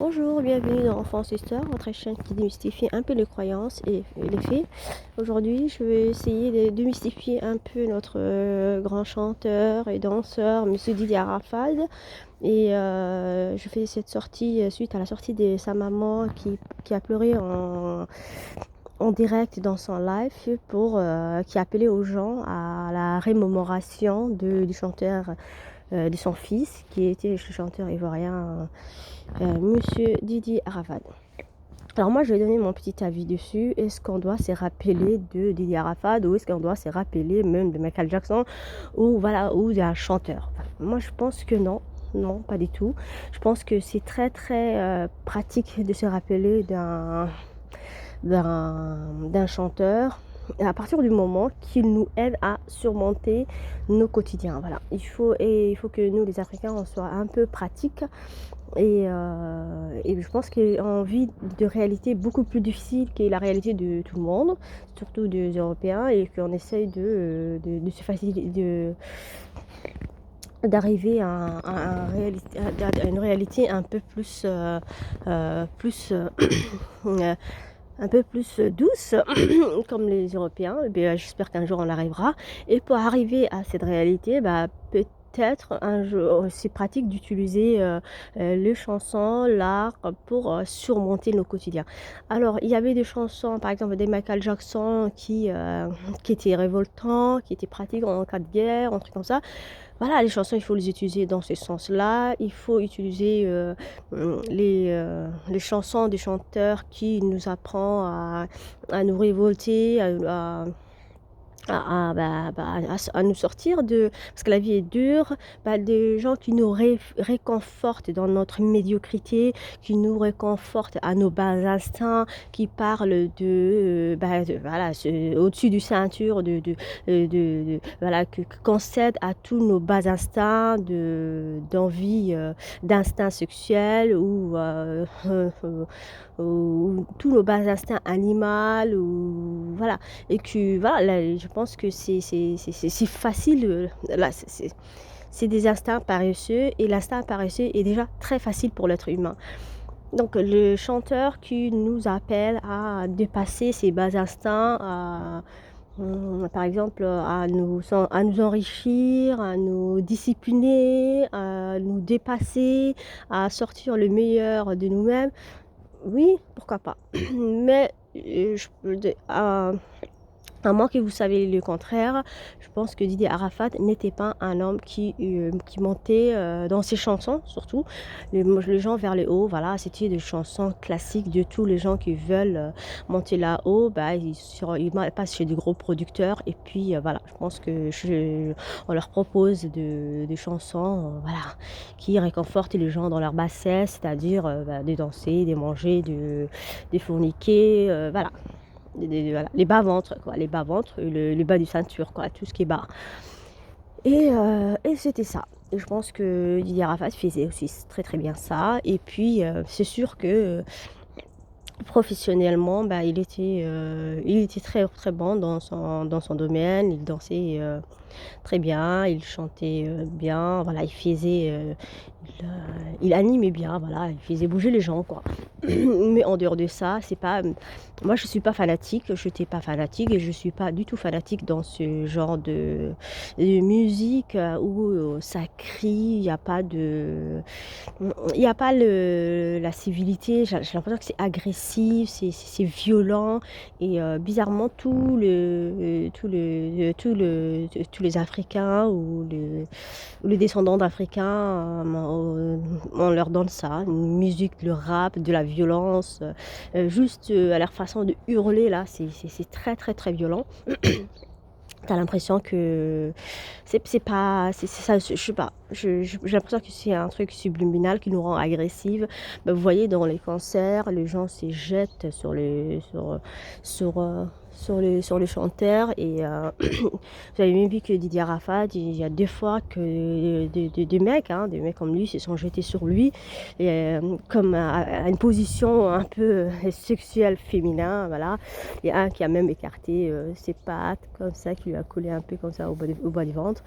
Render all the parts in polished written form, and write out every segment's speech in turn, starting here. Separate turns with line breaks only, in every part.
Bonjour, bienvenue dans Enfance Histoire, votre chaîne qui démystifie un peu les croyances et les faits. Aujourd'hui, je vais essayer de démystifier un peu notre grand chanteur et danseur, Monsieur Didier Arafat. Et je fais cette sortie suite à la sortie de sa maman qui a pleuré en direct dans son live qui appelait aux gens à la rémémoration du chanteur de son fils, qui était le chanteur ivoirien Monsieur Didier Arafat. Alors moi, je vais donner mon petit avis dessus. Est-ce qu'on doit se rappeler de Didier Arafat ou est-ce qu'on doit se rappeler même de Michael Jackson ou voilà ou d'un chanteur? Moi, je pense que non. Non, pas du tout. Je pense que c'est très très pratique de se rappeler d'un chanteur à partir du moment qu'il nous aide à surmonter nos quotidiens. Voilà. Il faut que nous, les Africains, on soit un peu pratiques et je pense qu'on vit de réalités beaucoup plus difficiles que la réalité de tout le monde, surtout des Européens, et qu'on essaye de se faciliter, d'arriver à une réalité un peu plus, un peu plus douce, comme les Européens. Et bien, j'espère qu'un jour on arrivera. Et pour arriver à cette réalité, peut-être un jour, c'est pratique d'utiliser les chansons, l'art pour surmonter nos quotidiens. Alors, il y avait des chansons, par exemple des Michael Jackson qui étaient révoltants, qui étaient pratiques en cas de guerre, un truc comme ça. Voilà, les chansons, il faut les utiliser dans ce sens-là. Il faut utiliser les chansons des chanteurs qui nous apprennent à nous révolter, à nous sortir de... Parce que la vie est dure, des gens qui nous réconfortent dans notre médiocrité, qui nous réconfortent à nos bas instincts, qui parlent voilà, au-dessus du ceinture, voilà, qu'on cède à tous nos bas instincts d'envie, d'instinct sexuel ou tous nos bas instincts animaux, ou voilà. Et que voilà, là, je pense que c'est facile. Là, c'est des instincts paresseux et l'instinct paresseux est déjà très facile pour l'être humain. Donc le chanteur qui nous appelle à dépasser ces bas instincts, par exemple à nous enrichir, à nous discipliner, à nous dépasser, à sortir le meilleur de nous-mêmes, oui, pourquoi pas. Mais à moins que vous saviez le contraire, je pense que Didier Arafat n'était pas un homme qui montait dans ses chansons, surtout les gens vers les hauts. Voilà, c'était des chansons classiques de tous les gens qui veulent monter là-haut. Ils passent chez des gros producteurs et puis voilà, je pense que on leur propose des chansons voilà, qui réconfortent les gens dans leur bassesse, c'est-à-dire de danser, de manger, de fourniquer, voilà. Voilà, les bas-ventres, quoi, les bas-ventres, le bas du ceinture, quoi, tout ce qui est bas. Et c'était ça. Et je pense que Didier Arafat faisait aussi très très bien ça. Et puis, c'est sûr que professionnellement, il était très très bon dans son domaine. Il dansait très bien, il chantait bien, voilà, il animait bien, voilà, il faisait bouger les gens, quoi. Mais en dehors de ça, c'est pas, moi je suis pas fanatique, je n'étais pas fanatique et je suis pas du tout fanatique dans ce genre de musique où ça crie, il y a pas la civilité, j'ai l'impression que c'est agressif, c'est violent et bizarrement tous les Africains ou les descendants d'Africains, on leur donne ça, une musique, le rap, de la violence, juste à leur façon de hurler là, c'est très très très violent. T'as l'impression que c'est pas c'est ça, je sais pas, j'ai l'impression que c'est un truc subliminal qui nous rend agressives. Vous voyez dans les concerts, les gens se jettent sur, sur les chanteurs et vous avez même vu que Didier Arafat, il y a des fois que des mecs comme lui se sont jetés sur lui et, comme à une position un peu sexuelle féminin, voilà. Il y a un qui a même écarté ses pattes comme ça, qui lui a collé un peu comme ça au bas du ventre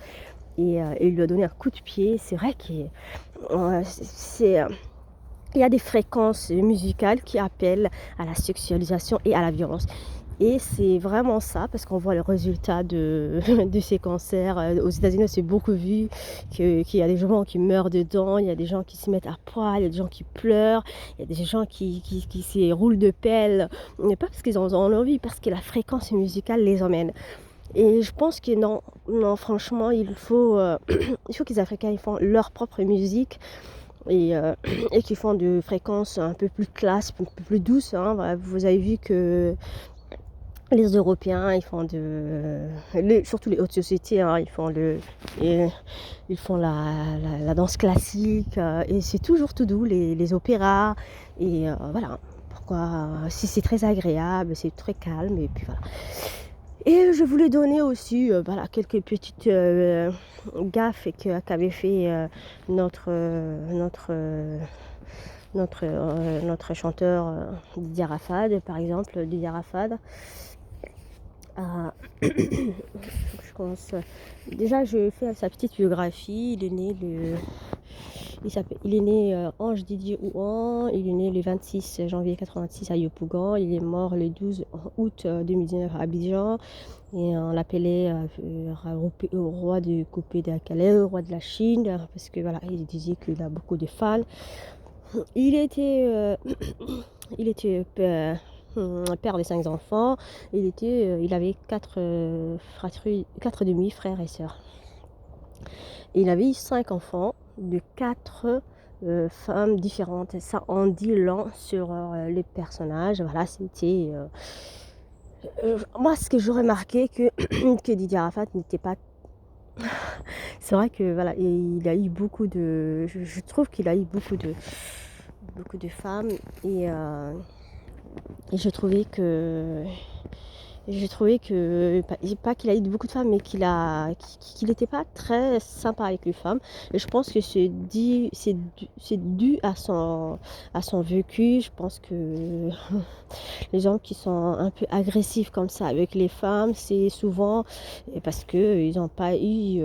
et il lui a donné un coup de pied. C'est vrai que c'est il y a des fréquences musicales qui appellent à la sexualisation et à la violence. Et c'est vraiment ça, parce qu'on voit le résultat de ces cancers. Aux États-Unis, c'est beaucoup vu qu'il y a des gens qui meurent dedans, il y a des gens qui se mettent à poil, il y a des gens qui pleurent, il y a des gens qui se roulent de pelle, mais pas parce qu'ils en ont envie, parce que la fréquence musicale les emmène. Et je pense que non, non, franchement, il faut que les Africains ils font leur propre musique et, et qu'ils font de fréquences un peu plus classe, un peu plus douces. Hein. Voilà, vous avez vu que les Européens, ils font surtout les hautes sociétés, hein, ils font la danse classique et c'est toujours tout doux, les opéras. Et voilà, pourquoi, si c'est très agréable, c'est très calme et puis voilà. Et je voulais donner aussi voilà, quelques petites gaffes qu'avait fait notre chanteur Didier Arafad, par exemple. Didier Arafad. Je commence. Déjà, je fais sa petite biographie. Il est né Ange Didier Ouan. Il est né le 26 janvier 86 à Yopougon. Il est mort le 12 août 2019 à Abidjan. Et on l'appelait roi du coupé de Calais, roi de la Chine, parce que voilà, il disait qu'il a beaucoup de fans. Il était père de 5 enfants. Il avait 4 demi-frères et sœurs. Il avait 5 enfants de 4 femmes différentes. Et ça en dit long sur les personnages. Voilà, c'était... moi, ce que j'ai remarqué, que Didier Arafat n'était pas... C'est vrai que voilà, il a eu beaucoup de... Je trouve qu'il a eu beaucoup de femmes et je trouvais que pas qu'il a eu beaucoup de femmes, mais qu'il n'était pas très sympa avec les femmes. Et je pense que c'est dû à son vécu. Je pense que les gens qui sont un peu agressifs comme ça avec les femmes, c'est souvent parce qu'ils n'ont pas eu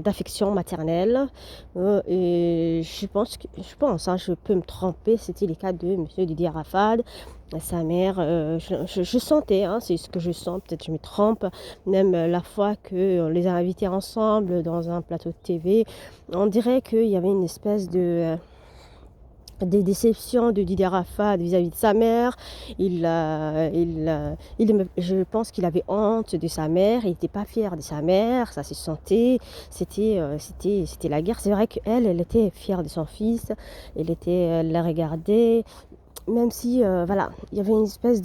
d'affection maternelle. Et je pense, hein, je peux me tromper, c'était le cas de M. Didier Arafat. Sa mère, je sentais, hein, c'est ce que je sens, peut-être je me trompe, même la fois qu'on les a invités ensemble dans un plateau de TV, on dirait qu'il y avait une espèce de déceptions de Didier Arafat vis-à-vis de sa mère. Je pense qu'il avait honte de sa mère, il n'était pas fier de sa mère, ça se sentait, c'était la guerre. C'est vrai qu'elle était fière de son fils, elle la regardait, même si voilà, il y avait une espèce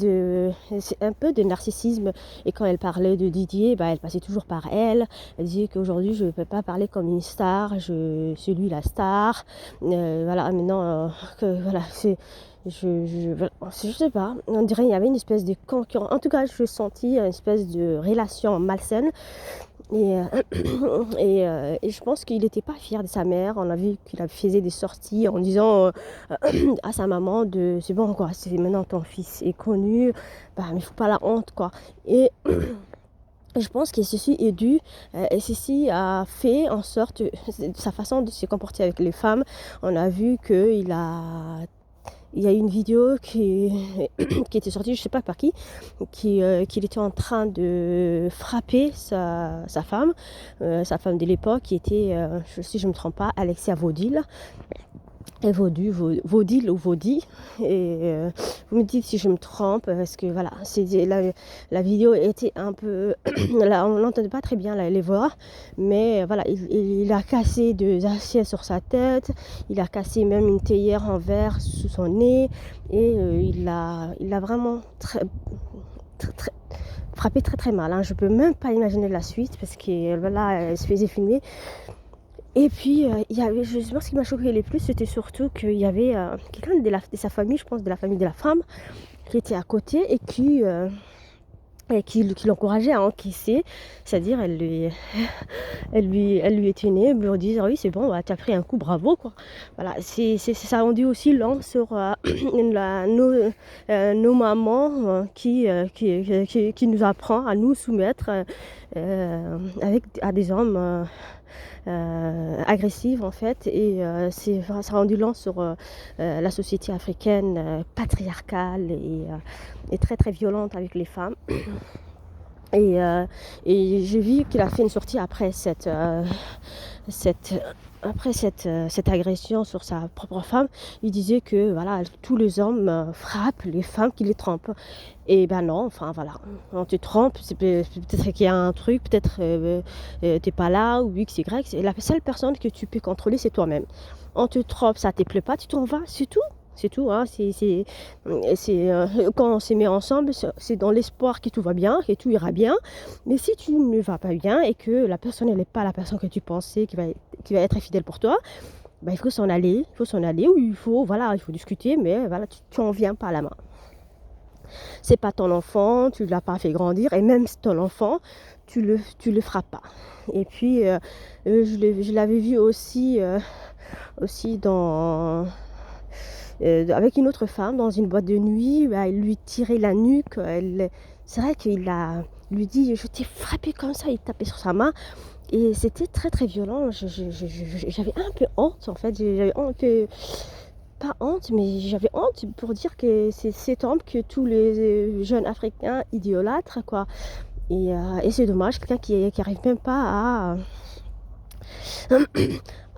un peu de narcissisme. Et quand elle parlait de Didier, elle passait toujours par elle. Elle disait qu'aujourd'hui je ne peux pas parler comme une star, c'est lui la star. Voilà, maintenant que voilà, je sais pas, on dirait qu'il y avait une espèce de concurrence. En tout cas, je sentis une espèce de relation malsaine. Et, et je pense qu'il n'était pas fier de sa mère. On a vu qu'il faisait des sorties en disant à sa maman c'est bon quoi, c'est maintenant ton fils est connu, mais il faut pas la honte quoi. Et je pense que ceci est dû, et ceci a fait en sorte, sa façon de se comporter avec les femmes, on a vu il y a une vidéo qui était sortie, je ne sais pas par qu'il était en train de frapper sa femme de l'époque, qui était, si je ne me trompe pas, Alexia Vaudil. Et Vaudil ou Vaudi. Et vous me dites si je me trompe, parce que voilà, la vidéo était un peu... là, on n'entendait pas très bien les voix, mais voilà, il a cassé des assiettes sur sa tête, il a cassé même une théière en verre sous son nez, et il a vraiment frappé très très mal. Hein. Je peux même pas imaginer la suite, parce que là, elle se faisait filmer. Et puis, il y avait, je pense, ce qui m'a choqué le plus, c'était surtout qu'il y avait quelqu'un de sa famille, je pense, de la famille de la femme, qui était à côté et qui l'encourageait à encaisser. C'est-à-dire, elle lui éteignait, elle lui disait, oui, c'est bon, tu as pris un coup, bravo, quoi. Voilà, ça en dit aussi long sur nos mamans qui nous apprend à nous soumettre à des hommes agressive en fait et ça a rendu lance sur la société africaine patriarcale et très très violente avec les femmes. Et, euh, et j'ai vu qu'il a fait une sortie après cette, cette agression sur sa propre femme. Il disait que voilà, tous les hommes frappent les femmes qui les trompent. Et ben non, enfin voilà, on te trompe, peut-être qu'il y a un truc, peut-être t'es pas là ou X, Y. La seule personne que tu peux contrôler, c'est toi-même. On te trompe, ça te plaît pas, tu t'en vas, c'est tout. C'est tout, hein. Quand on se met ensemble, c'est dans l'espoir que tout va bien, que tout ira bien. Mais si tu ne vas pas bien et que la personne n'est pas la personne que tu pensais qui va être fidèle pour toi, bah, il faut s'en aller. Il faut s'en aller ou voilà, il faut discuter, mais voilà, tu n'en viens pas à la main. C'est pas ton enfant, tu ne l'as pas fait grandir, et même si ton enfant, tu le feras pas. Et puis, je l'avais vu aussi avec une autre femme dans une boîte de nuit, bah, il lui tirait la nuque. C'est vrai qu'il lui dit je t'ai frappé comme ça, il tapait sur sa main et c'était très très violent. J'avais un peu honte en fait, j'avais un peu, pas honte, mais j'avais honte pour dire que c'est cet homme que tous les jeunes africains idolâtrent quoi. Et c'est dommage, quelqu'un qui arrive même pas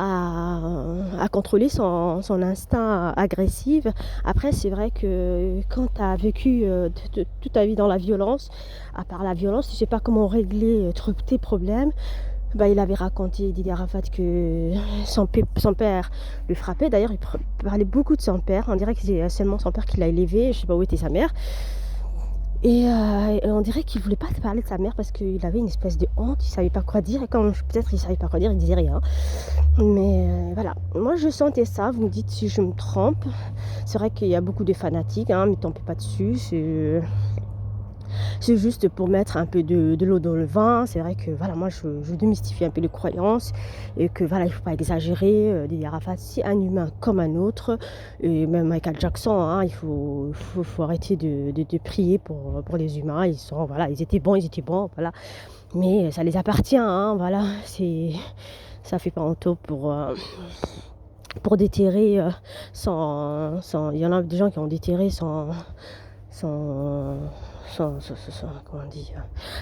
à contrôler son instinct agressif. Après, c'est vrai que quand tu as vécu toute ta vie dans la violence, à part la violence, tu ne sais pas comment régler tes problèmes. Bah, il avait raconté, Didier Arafat, que son père le frappait. D'ailleurs, il parlait beaucoup de son père. On dirait que c'est seulement son père qui l'a élevé. Je ne sais pas où était sa mère. Et on dirait qu'il ne voulait pas te parler de sa mère parce qu'il avait une espèce de honte, il ne savait pas quoi dire. Et quand peut-être il ne savait pas quoi dire, il disait rien. Mais voilà, moi je sentais ça, vous me dites si je me trompe. C'est vrai qu'il y a beaucoup de fanatiques, hein, mais ne tombez pas dessus. C'est juste pour mettre un peu de l'eau dans le vin. C'est vrai que voilà, moi je démystifie un peu les croyances et que voilà, il ne faut pas exagérer. Didier Arafat, c'est un humain comme un autre. Et même Michael Jackson, hein, il faut arrêter de prier pour les humains. Voilà, ils étaient bons, voilà. Mais ça les appartient, hein, voilà. Ça fait pas honte pour déterrer il y en a des gens qui ont déterré son comment on dit,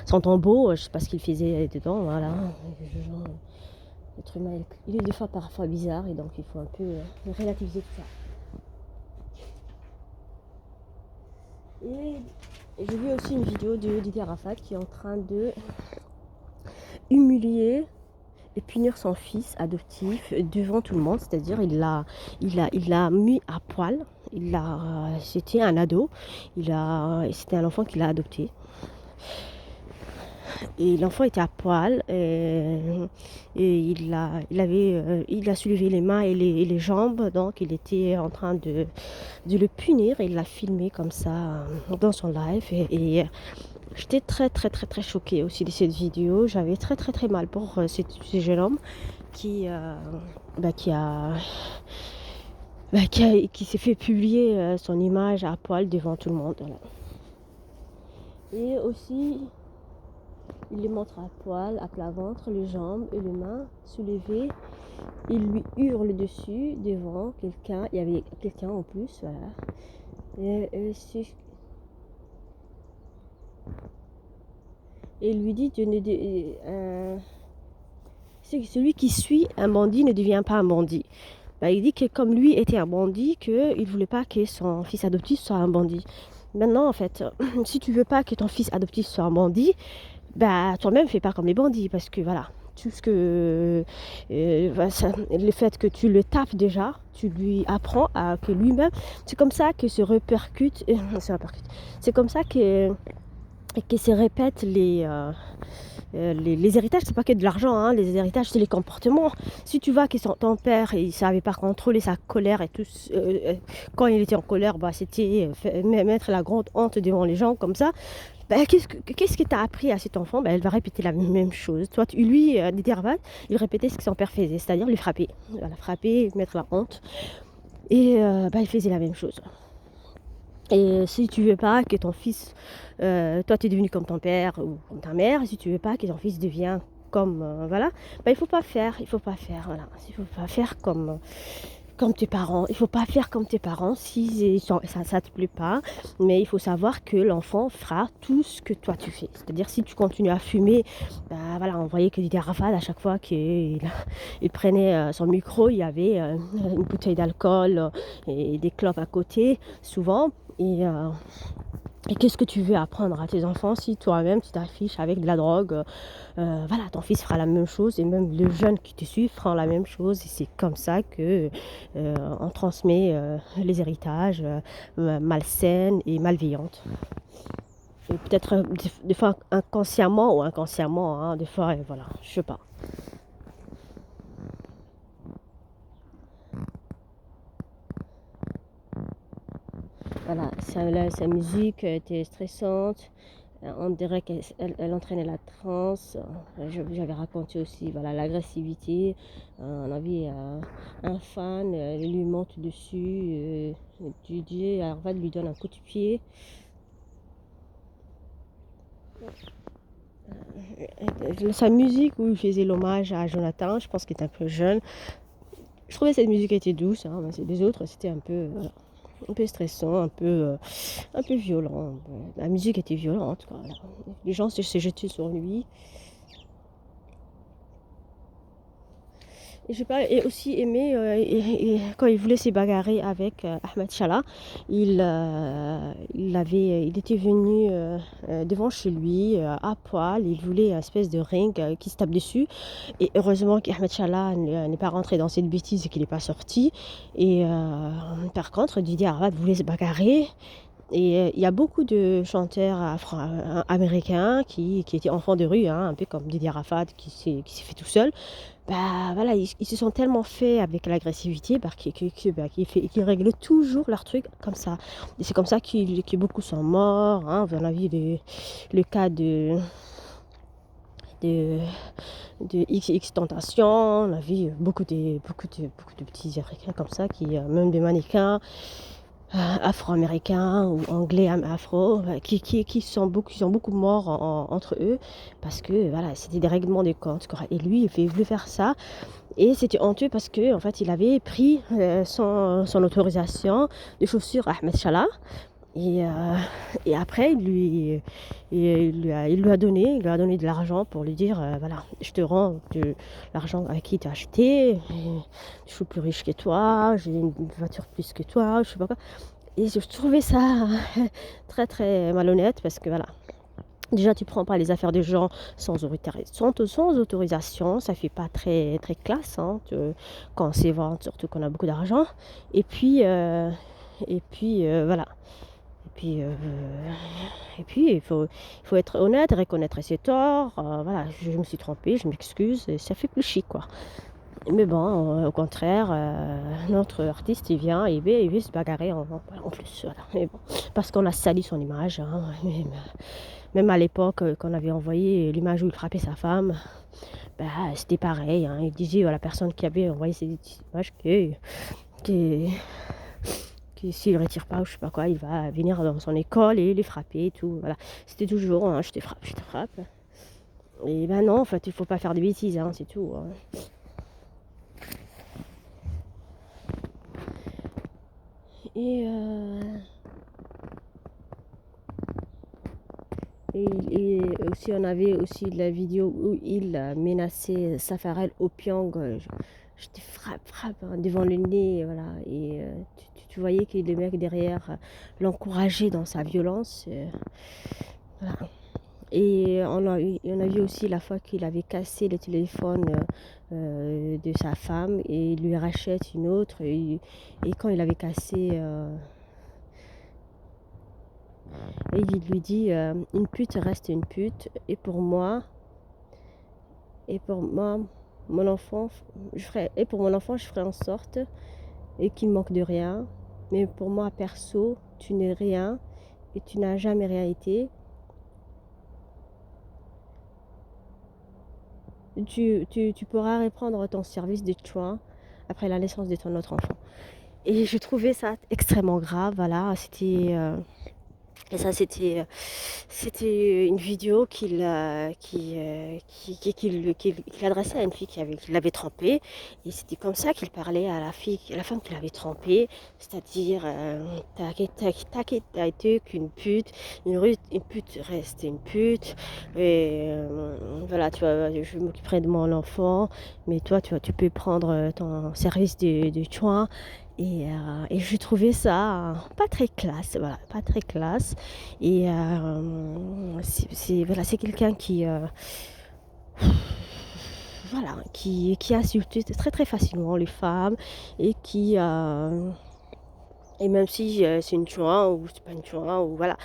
son tombeau, je sais pas ce qu'il faisait dedans, voilà. L'être humain, il est des fois parfois bizarre et donc il faut un peu relativiser tout ça. Et j'ai vu aussi une vidéo de Didier Arafat qui est en train de humilier et punir son fils adoptif devant tout le monde, c'est-à-dire il l'a mis à poil. C'était un ado, c'était un enfant qu'il a adopté. Et l'enfant était à poil et il a soulevé les mains et les jambes, donc il était en train de le punir et il l'a filmé comme ça dans son live et j'étais très très très très choquée aussi de cette vidéo. J'avais très très très mal pour ce jeune homme qui s'est fait publier son image à poil devant tout le monde. Voilà. Et aussi, il les montre à poil, à plat ventre, les jambes et les mains soulevées. Il lui hurle dessus devant quelqu'un. Il y avait quelqu'un en plus, voilà. Et il lui dit celui qui suit un bandit ne devient pas un bandit. Bah, il dit que comme lui était un bandit, qu'il ne voulait pas que son fils adoptif soit un bandit. Maintenant, en fait, si tu veux pas que ton fils adoptif soit un bandit, bah toi-même fais pas comme les bandits, parce que voilà, tout ce que le fait que tu le tapes déjà, tu lui apprends que lui-même, c'est comme ça que c'est comme ça que se répètent les héritages. C'est pas que de l'argent, hein. Les héritages, c'est les comportements. Si tu vois que ton père, il savait pas contrôler sa colère et tout, quand il était en colère, bah, c'était mettre la grande honte devant les gens comme ça. Bah, qu'est-ce que tu as appris à cet enfant? Bah, elle va répéter la même chose. Toi, lui, Didier Arafat, il répétait ce que son père faisait, c'est-à-dire le frapper. Voilà, frapper, mettre la honte. Et il faisait la même chose. Et si tu veux pas que ton fils, toi tu es devenu comme ton père ou comme ta mère, si tu veux pas que ton fils devienne comme voilà, bah, voilà, il faut pas faire comme tes parents. Il faut pas faire comme tes parents si ça te plaît pas, mais il faut savoir que l'enfant fera tout ce que toi tu fais. C'est-à-dire si tu continues à fumer, bah voilà, on voyait que Didier Arafat à chaque fois qu'il il prenait son micro, il y avait une bouteille d'alcool et des clopes à côté, souvent. Et qu'est-ce que tu veux apprendre à tes enfants si toi-même tu t'affiches avec de la drogue voilà, ton fils fera la même chose et même les jeunes qui te suivent feront la même chose. Et c'est comme ça que on transmet les héritages malsaines et malveillantes. Et peut-être des fois inconsciemment ou inconsciemment, hein, des fois, voilà, je sais pas. Voilà, sa musique était stressante. On dirait qu'elle entraînait la transe. J'avais raconté aussi voilà, l'agressivité. On avait un fan, il lui monte dessus. Didier Arvad lui donne un coup de pied. Sa musique où il faisait l'hommage à Jonathan, je pense qu'il était un peu jeune. Je trouvais cette musique était douce, hein, mais les autres c'était un peu stressant, un peu violent. La musique était violente, quoi. Les gens se jetaient sur lui. Et j'ai pas et aussi aimé quand il voulait se bagarrer avec Ahmed Chala, il était venu devant chez lui à poil, il voulait une espèce de ring qui se tape dessus. Et heureusement qu'Ahmed Chala n'est pas rentré dans cette bêtise et qu'il n'est pas sorti. Et par contre, Didier Arafat voulait se bagarrer. Et il y a beaucoup de chanteurs américains qui étaient enfants de rue, hein, un peu comme Didier Arafat qui s'est fait tout seul. Bah voilà, ils se sont tellement faits avec l'agressivité bah, qu'ils règlent toujours leurs trucs comme ça. Et c'est comme ça que beaucoup sont morts. Hein. On a vu le cas de, de XX Tentation, on a vu beaucoup de petits Africains comme ça, même des mannequins afro-américains ou anglais afro qui sont beaucoup morts entre eux parce que voilà c'était des règlements des comptes quoi. Et lui il voulait faire ça et c'était honteux parce que en fait il avait pris son autorisation de chaussures à Ahmed Chala et après il lui a donné de l'argent pour lui dire voilà je te rends l'argent avec qui tu as acheté, je suis plus riche que toi, j'ai une voiture plus que toi, je sais pas quoi. Et je trouvais ça très très malhonnête parce que voilà, déjà tu prends pas les affaires des gens sans autorisation, ça fait pas très très classe hein, quand on s'évente, surtout qu'on a beaucoup d'argent. Et puis voilà. Et puis il faut être honnête, reconnaître ses torts. Voilà, je me suis trompée, je m'excuse, et ça fait plus chic quoi. Mais bon, au contraire, notre artiste, il vient se bagarrer en plus. Voilà. Mais bon, parce qu'on a sali son image. Hein. Même à l'époque, quand on avait envoyé l'image où il frappait sa femme, bah, c'était pareil. Hein. Il disait à la personne qui avait envoyé cette image que s'il ne retire pas ou je sais pas quoi, il va venir dans son école et les frapper et tout. Voilà. C'était toujours, hein, je te frappe, je te frappe. Et ben non, en fait, il faut pas faire de bêtises, hein, c'est tout. Hein. Et, et aussi, on avait aussi la vidéo où il menaçait Safarel au Pyong. Je te frappe hein, devant le nez. Voilà. Et tu voyais que le mec derrière l'encourageait dans sa violence. Voilà. Et on a vu aussi la fois qu'il avait cassé le téléphone de sa femme et il lui rachète une autre. Et quand il avait cassé... et il lui dit une pute reste une pute et pour moi mon enfant je ferai en sorte et qu'il manque de rien, mais pour moi perso tu n'es rien et tu n'as jamais rien été. Tu pourras reprendre ton service de soins après la naissance de ton autre enfant. Et je trouvais ça extrêmement grave. Voilà, c'était Et ça, c'était une vidéo qu'il adressait à une fille qui l'avait trompé. Et c'était comme ça qu'il parlait à la femme qui l'avait trompé. C'est-à-dire, t'as été qu'une pute, une pute reste une pute. Et voilà, tu vois, je m'occuperai de mon enfant. Mais toi, tu peux prendre ton service de soin. Et je trouvais ça pas très classe, voilà, pas très classe. Et voilà, c'est quelqu'un voilà, qui insulte très très facilement les femmes et et même si c'est une chouin ou c'est pas une chouin ou voilà,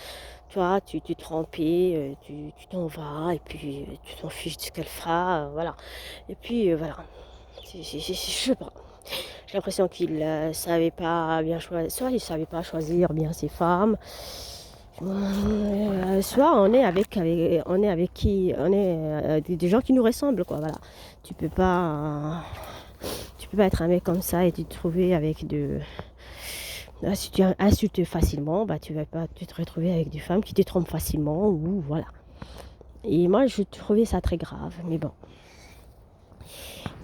tu vois, tu t'es trompé, tu t'en vas et puis tu t'en fiches de ce qu'elle fera, voilà. Et puis voilà, je sais pas. J'ai l'impression qu'il savait pas bien choisir, soit il savait pas choisir bien ses femmes, soit on est avec qui, on est des gens qui nous ressemblent quoi. Voilà, tu peux pas, tu peux pas être un mec comme ça et te trouver avec si tu insultes facilement, bah tu vas pas te retrouver avec des femmes qui te trompent facilement ou voilà. Et moi je trouvais ça très grave, mais bon.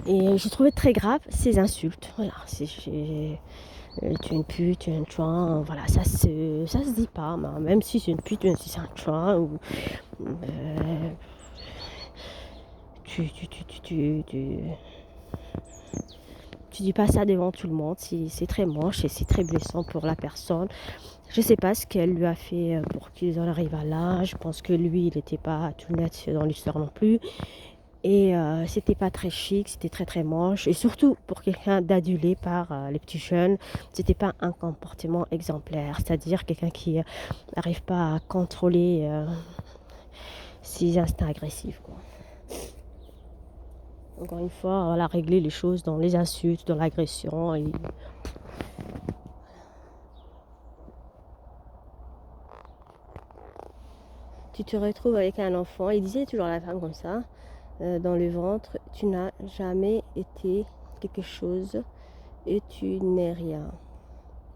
Et j'ai trouvé très grave ces insultes. Voilà, tu es une pute, tu es un chouin, voilà, ça se dit pas, même si c'est une pute, même si c'est un chouin, ou euh, tu, tu, tu, tu, tu, tu, tu dis pas ça devant tout le monde, c'est très moche et c'est très blessant pour la personne. Je sais pas ce qu'elle lui a fait pour qu'ils en arrivent à là, je pense que lui, il n'était pas tout net dans l'histoire non plus. Et c'était pas très chic, c'était très très moche. Et surtout pour quelqu'un d'adulé par les petits jeunes, c'était pas un comportement exemplaire. C'est-à-dire quelqu'un qui n'arrive pas à contrôler ses instincts agressifs, quoi. Encore une fois, voilà, régler les choses dans les insultes, dans l'agression. Et tu te retrouves avec un enfant, il disait toujours à la femme comme ça, dans le ventre, tu n'as jamais été quelque chose et tu n'es rien.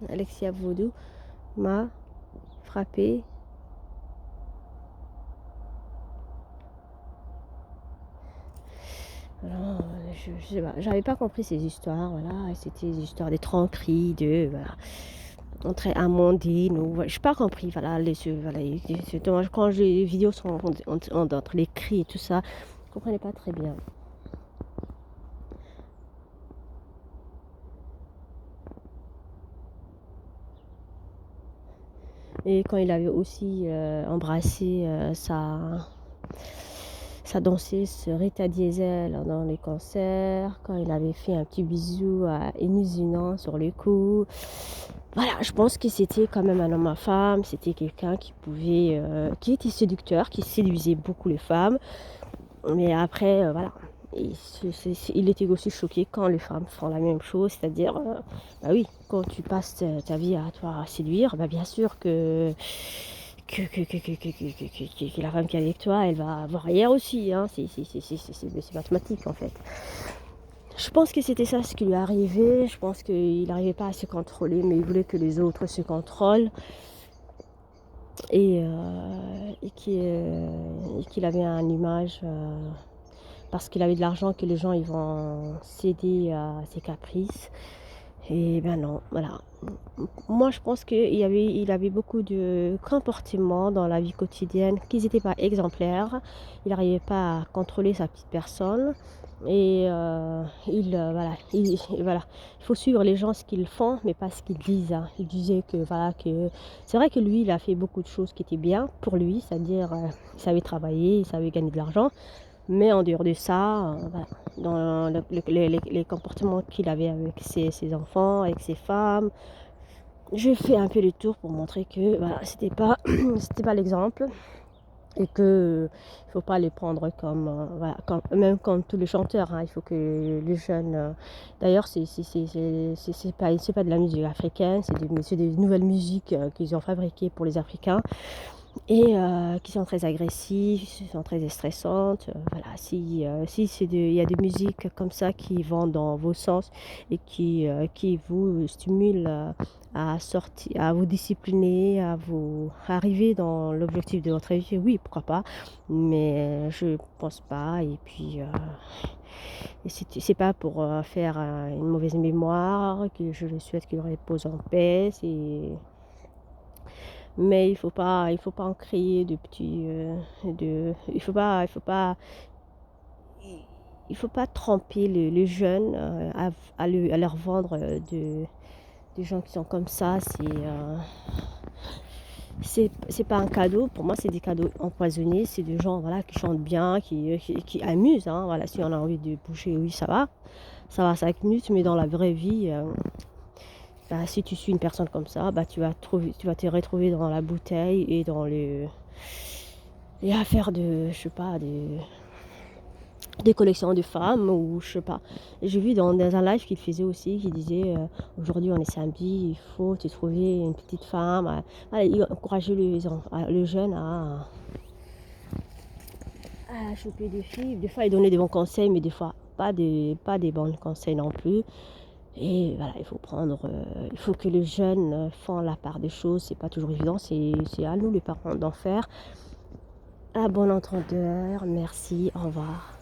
Alexia Vaudou m'a frappé. Alors, je sais pas, j'avais pas compris ces histoires, voilà, c'était des histoires des tromperies, voilà, entre Amandine, ou, voilà, j'ai pas compris, voilà, voilà, quand les vidéos sont entre les cris et tout ça, je comprenais pas très bien. Et quand il avait aussi embrassé sa danseuse Rita Diesel dans les concerts, quand il avait fait un petit bisou à Enis Unan sur le cou. Voilà, je pense que c'était quand même un homme à femme, c'était quelqu'un qui était séducteur, qui séduisait beaucoup les femmes. Mais après, voilà, il était aussi choqué quand les femmes font la même chose, c'est-à-dire, bah oui, quand tu passes ta vie à toi à séduire, bah bien sûr que la femme qui est avec toi, elle va avoir hier aussi, hein, c'est mathématique en fait. Je pense que c'était ça ce qui lui est arrivé, je pense qu'il n'arrivait pas à se contrôler, mais il voulait que les autres se contrôlent et, qu'il avait une image parce qu'il avait de l'argent que les gens ils vont céder à ses caprices. Et ben non, voilà. Moi, je pense il avait beaucoup de comportements dans la vie quotidienne qui n'étaient pas exemplaires. Il n'arrivait pas à contrôler sa petite personne. Et voilà, il faut suivre les gens ce qu'ils font, mais pas ce qu'ils disent, hein. Il disait que voilà que c'est vrai que lui, il a fait beaucoup de choses qui étaient bien pour lui, c'est-à-dire il savait travailler, il savait gagner de l'argent. Mais en dehors de ça, voilà, dans les comportements qu'il avait avec ses enfants, avec ses femmes, j'ai fait un peu le tour pour montrer que voilà, c'était pas l'exemple et que il faut pas les prendre comme voilà, même comme tous les chanteurs, hein, il faut que les jeunes d'ailleurs c'est pas de la musique africaine, c'est des nouvelles musiques qu'ils ont fabriquées pour les Africains et qui sont très agressives, qui sont très stressantes. Voilà, si il y a des musiques comme ça qui vont dans vos sens et qui vous stimulent à sortir, à vous discipliner, à vous arriver dans l'objectif de votre vie, oui, pourquoi pas, mais je pense pas. Et puis, et c'est pas pour faire une mauvaise mémoire que je le souhaite qu'il repose en paix. Mais il faut pas en créer de petits, il faut pas tromper les jeunes à leur vendre des gens qui sont comme ça. C'est pas un cadeau. Pour moi, c'est des cadeaux empoisonnés. C'est des gens, voilà, qui chantent bien, qui amusent, hein. Voilà, si on a envie de bouger, oui, ça va 5 minutes. Mais dans la vraie vie, bah, si tu suis une personne comme ça, bah, tu vas te retrouver dans la bouteille et dans les affaires de, je sais pas, des collections de femmes ou je sais pas. J'ai vu dans un live qu'il faisait aussi, qui disait aujourd'hui on est samedi, il faut te trouver une petite femme. Voilà, il encourageait le jeune à choper des filles. Des fois il donnait des bons conseils, mais des fois pas des bons conseils non plus. Et voilà, il faut que les jeunes font la part des choses. C'est pas toujours évident, c'est à nous les parents d'en faire. À bon entendeur, merci, au revoir.